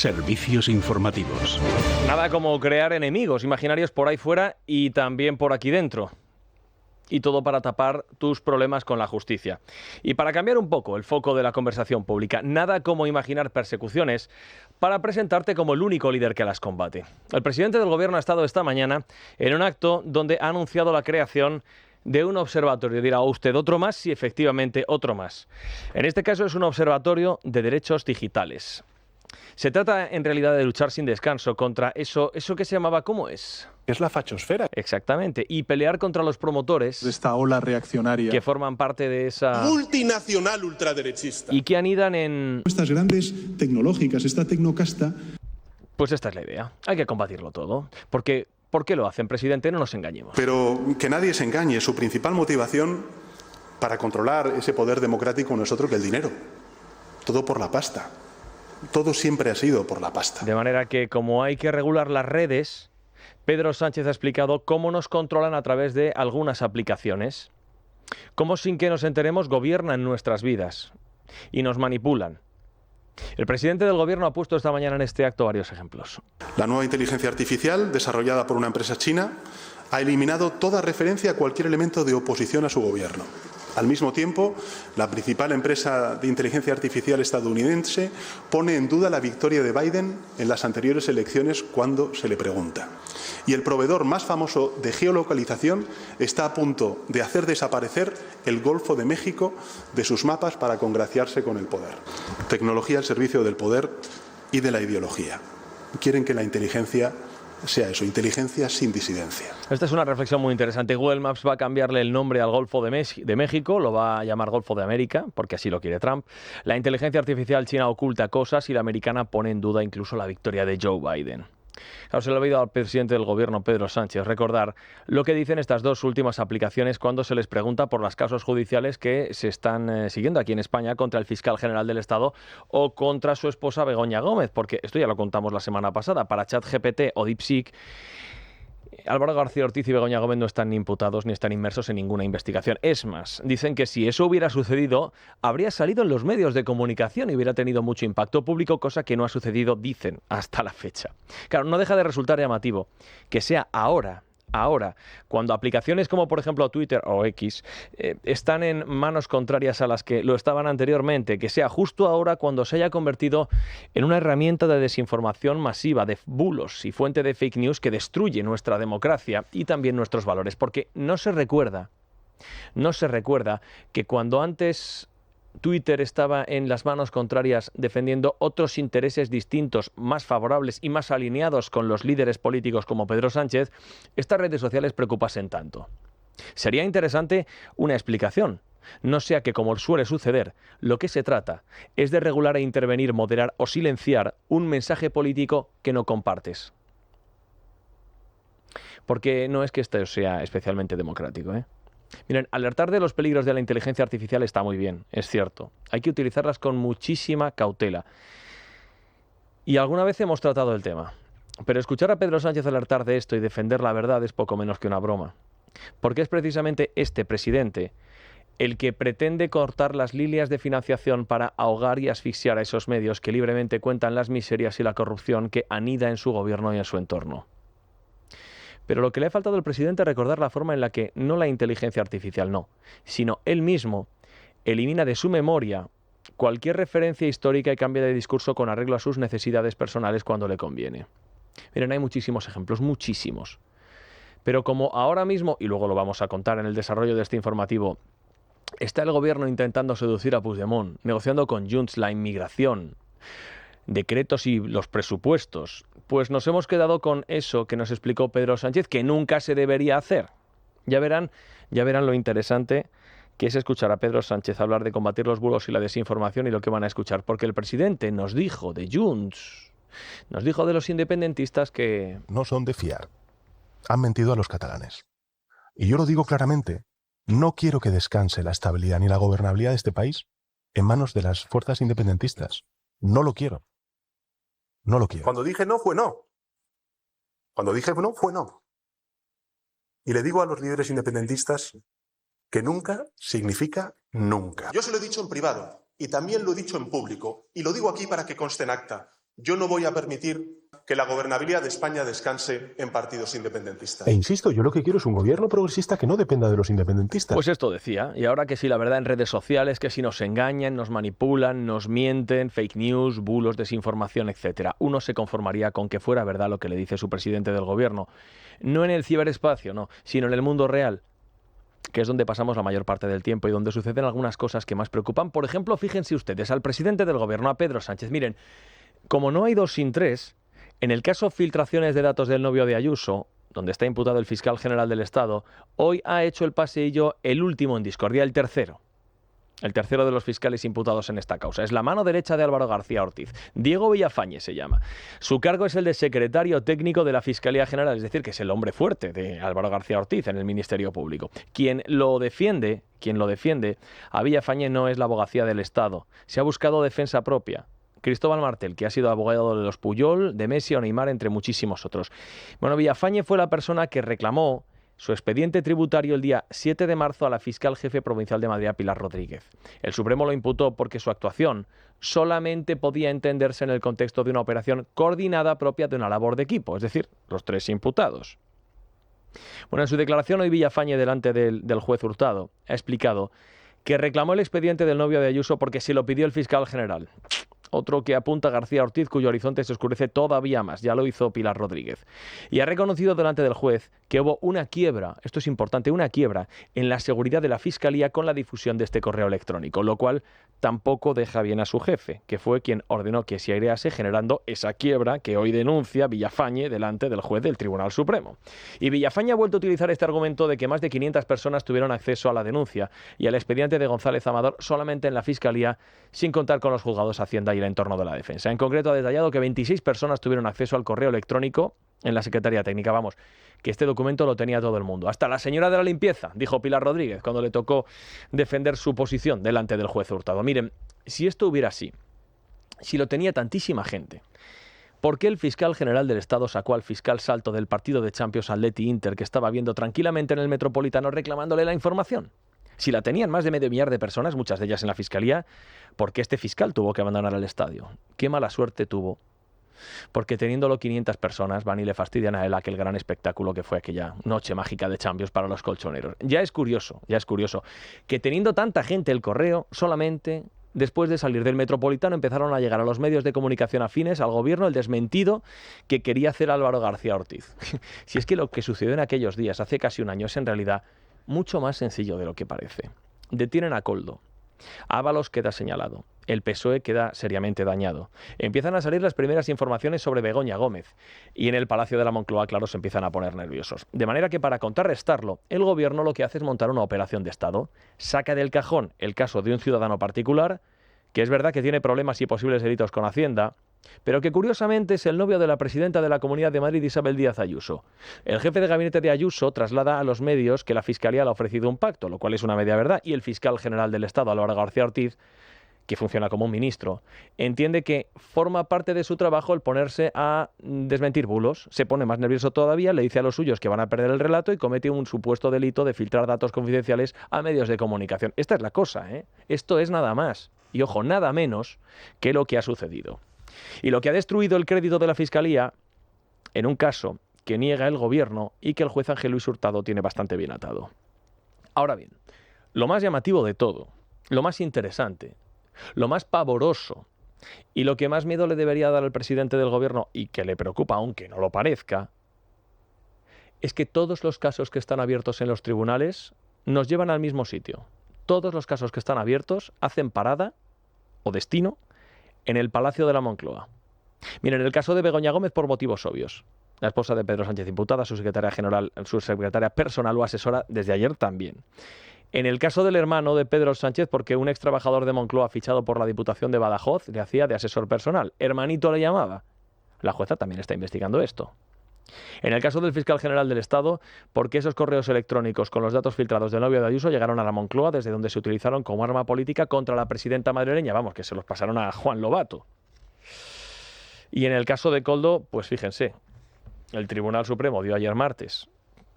Servicios informativos. Nada como crear enemigos imaginarios por ahí fuera y también por aquí dentro. Y todo para tapar tus problemas con la justicia. Y para cambiar un poco el foco de la conversación pública, nada como imaginar persecuciones para presentarte como el único líder que las combate. El presidente del gobierno ha estado esta mañana en un acto donde ha anunciado la creación de un observatorio. Dirá usted, ¿otro más? Sí, efectivamente, otro más. En este caso es un observatorio de derechos digitales. Se trata en realidad de luchar sin descanso contra eso que se llamaba, ¿cómo es? Es la fachosfera. Exactamente, y pelear contra los promotores De esta ola reaccionaria. que forman parte de esa multinacional ultraderechista. y que anidan en... Estas grandes tecnológicas, esta tecnocasta. Pues esta es la idea, hay que combatirlo todo. Porque, ¿por qué lo hacen, presidente? No nos engañemos. Pero que nadie se engañe, su principal motivación para controlar ese poder democrático no es otro que el dinero. Todo por la pasta. Todo siempre ha sido por la pasta. De manera que, como hay que regular las redes, Pedro Sánchez ha explicado cómo nos controlan a través de algunas aplicaciones, cómo sin que nos enteremos gobiernan nuestras vidas y nos manipulan. El presidente del gobierno ha puesto esta mañana en este acto varios ejemplos. La nueva inteligencia artificial, desarrollada por una empresa china, ha eliminado toda referencia a cualquier elemento de oposición a su gobierno. Al mismo tiempo, la principal empresa de inteligencia artificial estadounidense pone en duda la victoria de Biden en las anteriores elecciones cuando se le pregunta. Y el proveedor más famoso de geolocalización está a punto de hacer desaparecer el Golfo de México de sus mapas para congraciarse con el poder. Tecnología al servicio del poder y de la ideología. Quieren que la inteligencia sea eso, inteligencia sin disidencia. Esta es una reflexión muy interesante. Google Maps va a cambiarle el nombre al Golfo de México, lo va a llamar Golfo de América, porque así lo quiere Trump. La inteligencia artificial china oculta cosas y la americana pone en duda incluso la victoria de Joe Biden. Claro, se le ha olvidado al presidente del gobierno, Pedro Sánchez, recordar lo que dicen estas dos últimas aplicaciones cuando se les pregunta por las causas judiciales que se están siguiendo aquí en España contra el fiscal general del Estado o contra su esposa Begoña Gómez, porque esto ya lo contamos la semana pasada. Para ChatGPT o DeepSeek, Álvaro García Ortiz y Begoña Gómez no están ni imputados ni están inmersos en ninguna investigación. Es más, dicen que si eso hubiera sucedido, habría salido en los medios de comunicación y hubiera tenido mucho impacto público, cosa que no ha sucedido, dicen, hasta la fecha. Claro, no deja de resultar llamativo que sea ahora, cuando aplicaciones como por ejemplo Twitter o X están en manos contrarias a las que lo estaban anteriormente, que sea justo ahora cuando se haya convertido en una herramienta de desinformación masiva, de bulos y fuente de fake news que destruye nuestra democracia y también nuestros valores, porque no se recuerda que cuando antes Twitter estaba en las manos contrarias defendiendo otros intereses distintos, más favorables y más alineados con los líderes políticos como Pedro Sánchez, estas redes sociales preocupasen tanto. Sería interesante una explicación. No sea que, como suele suceder, lo que se trata es de regular e intervenir, moderar o silenciar un mensaje político que no compartes. Porque no es que esto sea especialmente democrático, ¿eh? Miren, alertar de los peligros de la inteligencia artificial está muy bien, es cierto. Hay que utilizarlas con muchísima cautela. Y alguna vez hemos tratado el tema. Pero escuchar a Pedro Sánchez alertar de esto y defender la verdad es poco menos que una broma. Porque es precisamente este presidente el que pretende cortar las líneas de financiación para ahogar y asfixiar a esos medios que libremente cuentan las miserias y la corrupción que anida en su gobierno y en su entorno. Pero lo que le ha faltado al presidente es recordar la forma en la que no la inteligencia artificial, no, sino él mismo elimina de su memoria cualquier referencia histórica y cambia de discurso con arreglo a sus necesidades personales cuando le conviene. Miren, hay muchísimos ejemplos, muchísimos. Pero como ahora mismo, y luego lo vamos a contar en el desarrollo de este informativo, está el gobierno intentando seducir a Puigdemont, negociando con Junts la inmigración, decretos y los presupuestos, pues nos hemos quedado con eso que nos explicó Pedro Sánchez, que nunca se debería hacer. Ya verán lo interesante que es escuchar a Pedro Sánchez hablar de combatir los bulos y la desinformación y lo que van a escuchar, porque el presidente nos dijo de Junts, nos dijo de los independentistas que... no son de fiar. Han mentido a los catalanes. Y yo lo digo claramente, no quiero que descanse la estabilidad ni la gobernabilidad de este país en manos de las fuerzas independentistas. No lo quiero. No lo quiero. Cuando dije no, fue no. Cuando dije no, fue no. Y le digo a los líderes independentistas que nunca significa nunca. Yo se lo he dicho en privado y también lo he dicho en público y lo digo aquí para que conste en acta. Yo no voy a permitir que la gobernabilidad de España descanse en partidos independentistas. E insisto, yo lo que quiero es un gobierno progresista que no dependa de los independentistas. Pues esto decía, y ahora que sí, la verdad en redes sociales, que si nos engañan, nos manipulan, nos mienten, fake news, bulos, desinformación, etcétera. Uno se conformaría con que fuera verdad lo que le dice su presidente del gobierno. No en el ciberespacio, no, sino en el mundo real, que es donde pasamos la mayor parte del tiempo y donde suceden algunas cosas que más preocupan. Por ejemplo, fíjense ustedes, al presidente del gobierno, a Pedro Sánchez. Miren, como no hay dos sin tres, en el caso filtraciones de datos del novio de Ayuso, donde está imputado el fiscal general del Estado, hoy ha hecho el paseillo el último en discordia, el tercero. El tercero de los fiscales imputados en esta causa. Es la mano derecha de Álvaro García Ortiz. Diego Villafañe se llama. Su cargo es el de secretario técnico de la Fiscalía General, es decir, que es el hombre fuerte de Álvaro García Ortiz en el Ministerio Público. Quien lo defiende a Villafañe no es la abogacía del Estado. Se ha buscado defensa propia. Cristóbal Martel, que ha sido abogado de los Puyol, de Messi o Neymar, entre muchísimos otros. Bueno, Villafañe fue la persona que reclamó su expediente tributario el día 7 de marzo a la fiscal jefe provincial de Madrid, Pilar Rodríguez. El Supremo lo imputó porque su actuación solamente podía entenderse en el contexto de una operación coordinada propia de una labor de equipo, es decir, los tres imputados. Bueno, en su declaración hoy Villafañe delante del juez Hurtado ha explicado que reclamó el expediente del novio de Ayuso porque se lo pidió el fiscal general. Otro que apunta García Ortiz, cuyo horizonte se oscurece todavía más. Ya lo hizo Pilar Rodríguez. Y ha reconocido delante del juez que hubo una quiebra, esto es importante, una quiebra en la seguridad de la Fiscalía con la difusión de este correo electrónico, lo cual tampoco deja bien a su jefe, que fue quien ordenó que se airease, generando esa quiebra que hoy denuncia Villafañe delante del juez del Tribunal Supremo. Y Villafañe ha vuelto a utilizar este argumento de que más de 500 personas tuvieron acceso a la denuncia y al expediente de González Amador solamente en la Fiscalía, sin contar con los juzgados Hacienda y el entorno de la defensa. En concreto ha detallado que 26 personas tuvieron acceso al correo electrónico en la Secretaría Técnica. Vamos, que este documento lo tenía todo el mundo. Hasta la señora de la limpieza, dijo Pilar Rodríguez cuando le tocó defender su posición delante del juez Hurtado. Miren, si esto hubiera así, si lo tenía tantísima gente, ¿por qué el fiscal general del Estado sacó al fiscal Salto del partido de Champions Atleti Inter que estaba viendo tranquilamente en el Metropolitano reclamándole la información? Si la tenían más de medio millar de personas, muchas de ellas en la Fiscalía, ¿por qué este fiscal tuvo que abandonar el estadio? Qué mala suerte tuvo. Porque teniéndolo 500 personas van y le fastidian a él aquel gran espectáculo que fue aquella noche mágica de Champions para los colchoneros. Ya es curioso que teniendo tanta gente el correo, solamente después de salir del Metropolitano empezaron a llegar a los medios de comunicación afines al gobierno el desmentido que quería hacer Álvaro García Ortiz. Si es que lo que sucedió en aquellos días, hace casi un año, es en realidad mucho más sencillo de lo que parece. Detienen a Koldo. Ábalos queda señalado. El PSOE queda seriamente dañado. Empiezan a salir las primeras informaciones sobre Begoña Gómez. Y en el Palacio de la Moncloa, claro, se empiezan a poner nerviosos. De manera que para contrarrestarlo, el gobierno lo que hace es montar una operación de Estado. Saca del cajón el caso de un ciudadano particular, que es verdad que tiene problemas y posibles delitos con Hacienda, pero que curiosamente es el novio de la presidenta de la Comunidad de Madrid, Isabel Díaz Ayuso. El jefe de gabinete de Ayuso traslada a los medios que la Fiscalía le ha ofrecido un pacto, lo cual es una media verdad, y el fiscal general del Estado, Álvaro García Ortiz, que funciona como un ministro, entiende que forma parte de su trabajo el ponerse a desmentir bulos. Se pone más nervioso todavía, le dice a los suyos que van a perder el relato y comete un supuesto delito de filtrar datos confidenciales a medios de comunicación. Esta es la cosa, ¿eh? Esto es nada más, y ojo, nada menos que lo que ha sucedido. Y lo que ha destruido el crédito de la Fiscalía, en un caso que niega el gobierno y que el juez Ángel Luis Hurtado tiene bastante bien atado. Ahora bien, lo más llamativo de todo, lo más interesante, lo más pavoroso y lo que más miedo le debería dar al presidente del gobierno y que le preocupa, aunque no lo parezca, es que todos los casos que están abiertos en los tribunales nos llevan al mismo sitio. Todos los casos que están abiertos hacen parada o destino en el Palacio de la Moncloa. Miren, el caso de Begoña Gómez por motivos obvios. La esposa de Pedro Sánchez imputada, su secretaria general, su secretaria personal o asesora desde ayer también. En el caso del hermano de Pedro Sánchez, porque un ex trabajador de Moncloa fichado por la Diputación de Badajoz le hacía de asesor personal. Hermanito le llamaba. La jueza también está investigando esto. En el caso del fiscal general del Estado, porque esos correos electrónicos con los datos filtrados del novio de Ayuso llegaron a la Moncloa desde donde se utilizaron como arma política contra la presidenta madrileña. Vamos, que se los pasaron a Juan Lobato. Y en el caso de Koldo, pues fíjense, el Tribunal Supremo dio ayer martes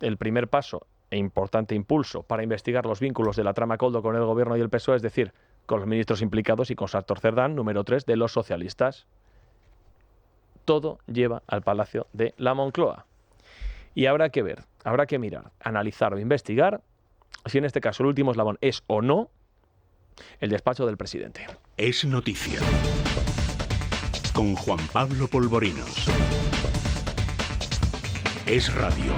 el primer paso e importante impulso para investigar los vínculos de la trama Koldo con el gobierno y el PSOE, es decir, con los ministros implicados y con Sánchez Cerdán, número 3 de los socialistas. todo lleva al Palacio de la Moncloa. Y habrá que ver, habrá que mirar, analizar o investigar si en este caso el último eslabón es o no el despacho del presidente. Es noticia. Con Juan Pablo Polvorinos. Es radio.